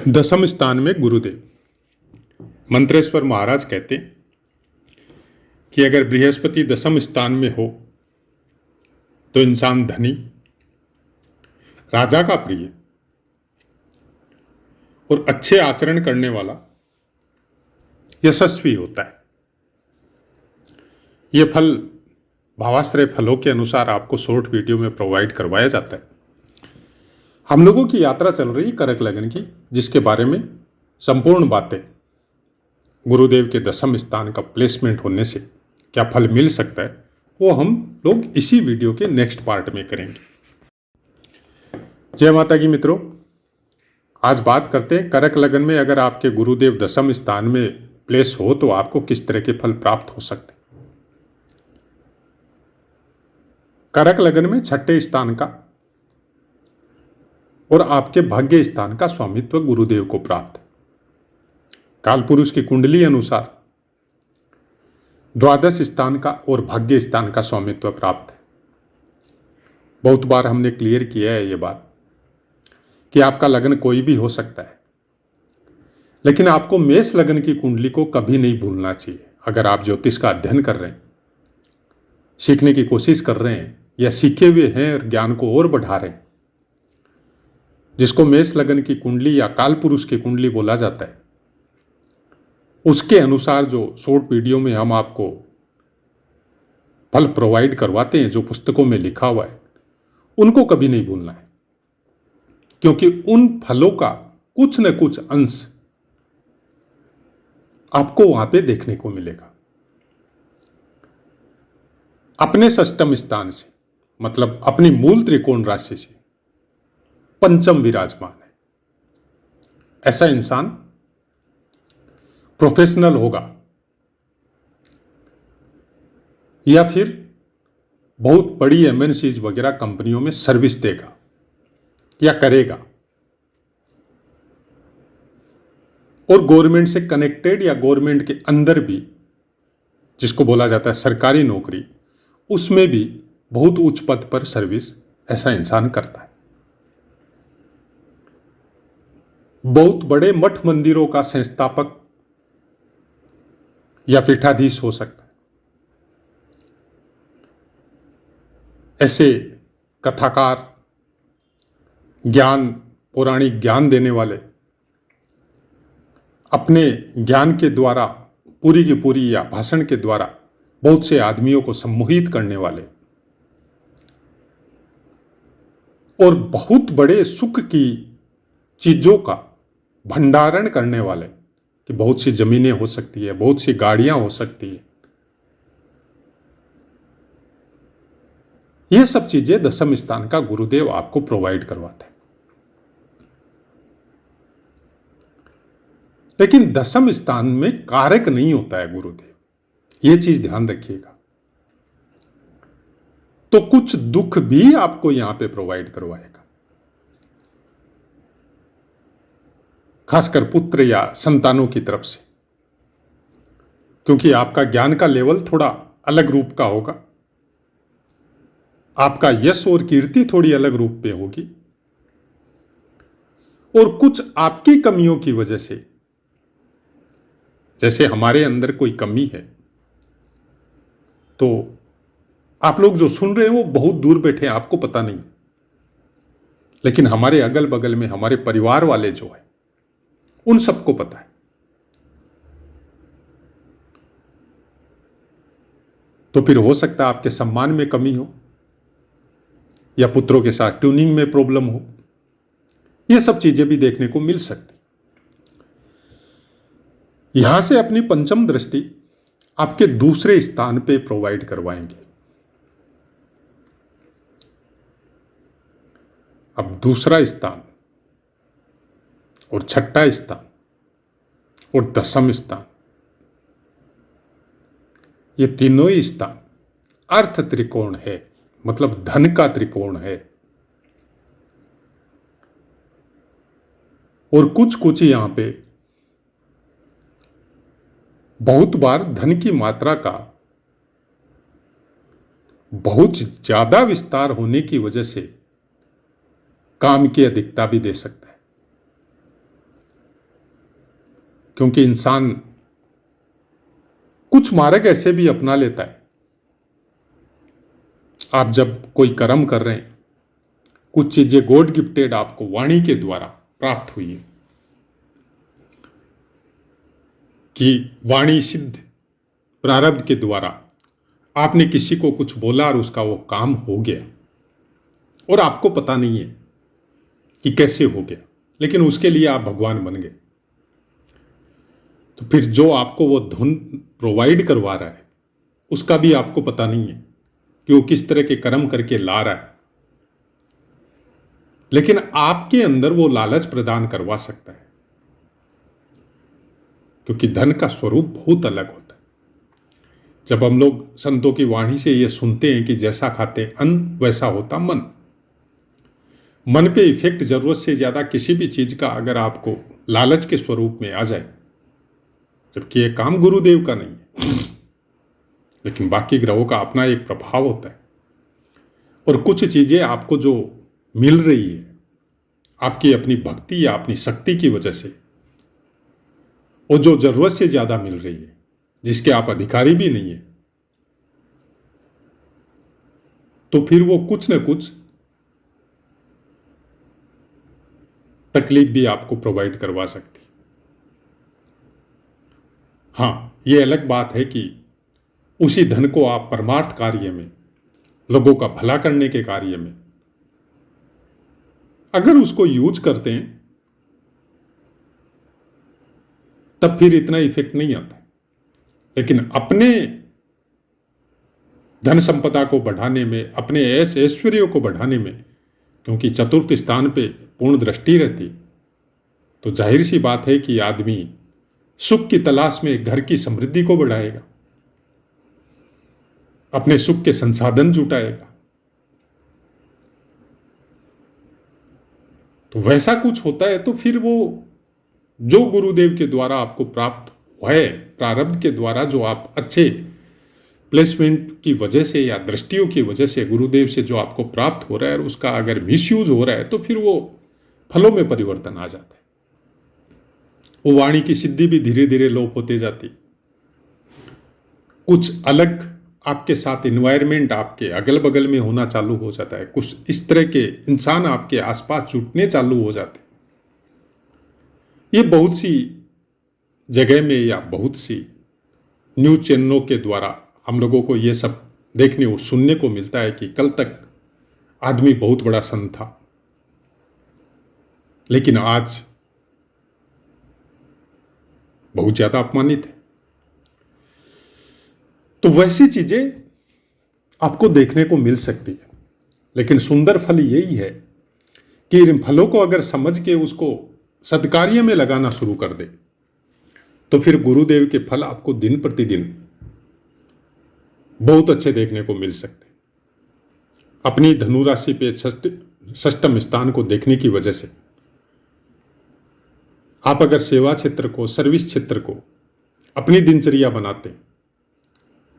दसम स्थान में गुरुदेव। मंत्रेश्वर महाराज कहते हैं कि अगर बृहस्पति दसम स्थान में हो तो इंसान धनी, राजा का प्रिय और अच्छे आचरण करने वाला यशस्वी होता है। यह फल भावाश्रय फलों के अनुसार आपको शॉर्ट वीडियो में प्रोवाइड करवाया जाता है। हम लोगों की यात्रा चल रही कर्क लगन की, जिसके बारे में संपूर्ण बातें गुरुदेव के दसम स्थान का प्लेसमेंट होने से क्या फल मिल सकता है, वो हम लोग इसी वीडियो के नेक्स्ट पार्ट में करेंगे। जय माता की मित्रों, आज बात करते हैं कर्क लगन में अगर आपके गुरुदेव दसम स्थान में प्लेस हो तो आपको किस तरह के फल प्राप्त हो सकते हैं। कर्क लगन में छठे स्थान का और आपके भाग्य स्थान का स्वामित्व गुरुदेव को प्राप्त है। कालपुरुष की कुंडली अनुसार द्वादश स्थान का और भाग्य स्थान का स्वामित्व प्राप्त है। बहुत बार हमने क्लियर किया है ये बात कि आपका लग्न कोई भी हो सकता है, लेकिन आपको मेष लग्न की कुंडली को कभी नहीं भूलना चाहिए। अगर आप ज्योतिष का अध्ययन कर रहे हैं, सीखने की कोशिश कर रहे हैं या सीखे हुए हैं और ज्ञान को और बढ़ा रहे हैं, जिसको मेष लग्न की कुंडली या कालपुरुष की कुंडली बोला जाता है, उसके अनुसार जो शॉर्ट वीडियो में हम आपको फल प्रोवाइड करवाते हैं, जो पुस्तकों में लिखा हुआ है, उनको कभी नहीं भूलना है, क्योंकि उन फलों का कुछ न कुछ अंश आपको वहां पे देखने को मिलेगा। अपने षष्ठम स्थान से, मतलब अपनी मूल त्रिकोण राशि से पंचम विराजमान है। ऐसा इंसान प्रोफेशनल होगा या फिर बहुत बड़ी एमएनसीज वगैरह कंपनियों में सर्विस देगा या करेगा, और गवर्नमेंट से कनेक्टेड या गवर्नमेंट के अंदर भी, जिसको बोला जाता है सरकारी नौकरी, उसमें भी बहुत उच्च पद पर सर्विस ऐसा इंसान करता है। बहुत बड़े मठ मंदिरों का संस्थापक या पीठाधीश हो सकता है। ऐसे कथाकार, ज्ञान, पौराणिक ज्ञान देने वाले, अपने ज्ञान के द्वारा पूरी की पूरी या भाषण के द्वारा बहुत से आदमियों को सम्मोहित करने वाले और बहुत बड़े सुख की चीजों का भंडारण करने वाले, कि बहुत सी जमीनें हो सकती है, बहुत सी गाड़ियां हो सकती है, यह सब चीजें दसम स्थान का गुरुदेव आपको प्रोवाइड करवाता है। लेकिन दसम स्थान में कारक नहीं होता है गुरुदेव, यह चीज ध्यान रखिएगा। तो कुछ दुख भी आपको यहां पे प्रोवाइड करवाएगा, खासकर पुत्र या संतानों की तरफ से, क्योंकि आपका ज्ञान का लेवल थोड़ा अलग रूप का होगा, आपका यश और कीर्ति थोड़ी अलग रूप में होगी, और कुछ आपकी कमियों की वजह से, जैसे हमारे अंदर कोई कमी है, तो आप लोग जो सुन रहे हैं वो बहुत दूर बैठे हैं, आपको पता नहीं, लेकिन हमारे अगल बगल में हमारे परिवार वाले जो है उन सबको पता है। तो फिर हो सकता है आपके सम्मान में कमी हो या पुत्रों के साथ ट्यूनिंग में प्रॉब्लम हो, यह सब चीजें भी देखने को मिल सकती। यहां से अपनी पंचम दृष्टि आपके दूसरे स्थान पे प्रोवाइड करवाएंगे। अब दूसरा स्थान और छठा स्थान और दसम स्थान, ये तीनों ही स्थान अर्थ त्रिकोण है, मतलब धन का त्रिकोण है। और कुछ कुछ यहां पे बहुत बार धन की मात्रा का बहुत ज्यादा विस्तार होने की वजह से काम की अधिकता भी दे सकता है। क्योंकि इंसान कुछ मार्ग ऐसे भी अपना लेता है। आप जब कोई कर्म कर रहे हैं, कुछ चीजें गॉड गिफ्टेड आपको वाणी के द्वारा प्राप्त हुई है कि वाणी सिद्ध प्रारब्ध के द्वारा आपने किसी को कुछ बोला और उसका वो काम हो गया, और आपको पता नहीं है कि कैसे हो गया, लेकिन उसके लिए आप भगवान बन गए। तो फिर जो आपको वो धुन प्रोवाइड करवा रहा है उसका भी आपको पता नहीं है कि वो किस तरह के कर्म करके ला रहा है, लेकिन आपके अंदर वो लालच प्रदान करवा सकता है, क्योंकि धन का स्वरूप बहुत अलग होता है। जब हम लोग संतों की वाणी से ये सुनते हैं कि जैसा खाते अन्न वैसा होता मन, मन पे इफेक्ट जरूरत से ज्यादा किसी भी चीज का अगर आपको लालच के स्वरूप में आ जाए, जबकि ये काम गुरुदेव का नहीं है, लेकिन बाकी ग्रहों का अपना एक प्रभाव होता है, और कुछ चीजें आपको जो मिल रही है आपकी अपनी भक्ति या अपनी शक्ति की वजह से, और जो जरूरत से ज्यादा मिल रही है, जिसके आप अधिकारी भी नहीं है, तो फिर वो कुछ न कुछ तकलीफ भी आपको प्रोवाइड करवा सकती है। हाँ, ये अलग बात है कि उसी धन को आप परमार्थ कार्य में, लोगों का भला करने के कार्य में अगर उसको यूज करते हैं तब फिर इतना इफेक्ट नहीं आता। लेकिन अपने धन संपदा को बढ़ाने में, अपने ऐश्वर्य को बढ़ाने में, क्योंकि चतुर्थ स्थान पे पूर्ण दृष्टि रहती, तो जाहिर सी बात है कि आदमी सुख की तलाश में घर की समृद्धि को बढ़ाएगा, अपने सुख के संसाधन जुटाएगा। तो वैसा कुछ होता है तो फिर वो जो गुरुदेव के द्वारा आपको प्राप्त है, प्रारब्ध के द्वारा जो आप अच्छे प्लेसमेंट की वजह से या दृष्टियों की वजह से गुरुदेव से जो आपको प्राप्त हो रहा है, और उसका अगर मिसयूज हो रहा है तो फिर वो फलों में परिवर्तन आ जाता है। वो वाणी की सिद्धि भी धीरे धीरे लोप होते जाती, कुछ अलग आपके साथ इन्वायरमेंट आपके अगल बगल में होना चालू हो जाता है, कुछ इस तरह के इंसान आपके आसपास जुटने चालू हो जाते। ये बहुत सी जगह में या बहुत सी न्यूज चैनलों के द्वारा हम लोगों को ये सब देखने और सुनने को मिलता है कि कल तक आदमी बहुत बड़ा संत था, लेकिन आज बहुत ज्यादा अपमानित है। तो वैसी चीजें आपको देखने को मिल सकती है, लेकिन सुंदर फल यही है कि इन फलों को अगर समझ के उसको सत्कार्य में लगाना शुरू कर दे तो फिर गुरुदेव के फल आपको दिन प्रतिदिन बहुत अच्छे देखने को मिल सकते। अपनी धनु राशि पे षष्ठम स्थान को देखने की वजह से आप अगर सेवा क्षेत्र को, सर्विस क्षेत्र को अपनी दिनचर्या बनाते हैं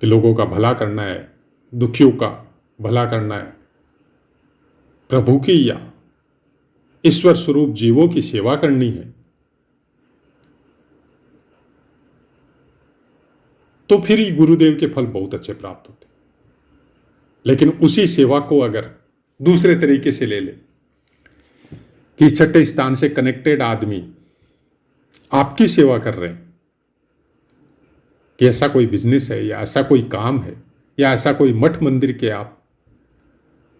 कि लोगों का भला करना है, दुखियों का भला करना है, प्रभु की या ईश्वर स्वरूप जीवों की सेवा करनी है, तो फिर ही गुरुदेव के फल बहुत अच्छे प्राप्त होते। लेकिन उसी सेवा को अगर दूसरे तरीके से ले ले कि छठे स्थान से कनेक्टेड आदमी आपकी सेवा कर रहे हैं, कि ऐसा कोई बिजनेस है या ऐसा कोई काम है या ऐसा कोई मठ मंदिर के आप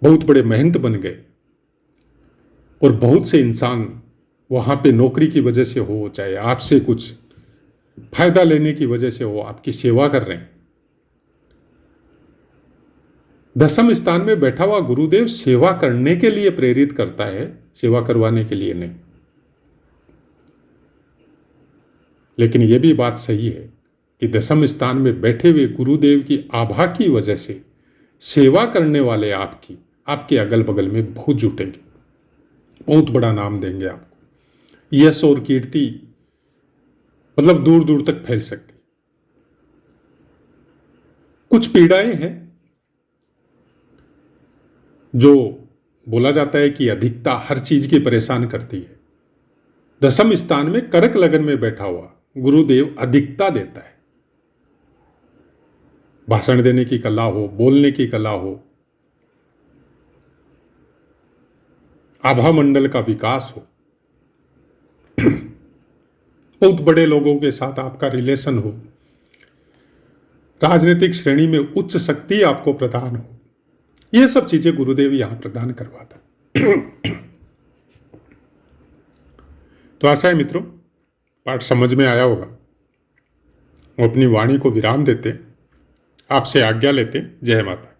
बहुत बड़े महंत बन गए, और बहुत से इंसान वहां पे नौकरी की वजह से हो, चाहे आपसे कुछ फायदा लेने की वजह से हो, आपकी सेवा कर रहे हैं। दसम स्थान में बैठा हुआ गुरुदेव सेवा करने के लिए प्रेरित करता है, सेवा करवाने के लिए नहीं। लेकिन यह भी बात सही है कि दसम स्थान में बैठे हुए गुरुदेव की आभा की वजह से सेवा करने वाले आपके अगल बगल में बहुत जुटेंगे, बहुत बड़ा नाम देंगे आपको, यश और कीर्ति मतलब दूर दूर तक फैल सकती। कुछ पीड़ाएं हैं जो बोला जाता है कि अधिकता हर चीज की परेशान करती है। दसम स्थान में कर्क लगन में बैठा हुआ गुरुदेव अधिकता देता है। भाषण देने की कला हो, बोलने की कला हो, आभा मंडल का विकास हो, बहुत बड़े लोगों के साथ आपका रिलेशन हो, राजनीतिक श्रेणी में उच्च शक्ति आपको प्रदान हो, ये सब चीजें गुरुदेव यहां प्रदान करवाता। तो आशा है मित्रों पाठ समझ में आया होगा। वो अपनी वाणी को विराम देते, आपसे आज्ञा लेते। जय माता।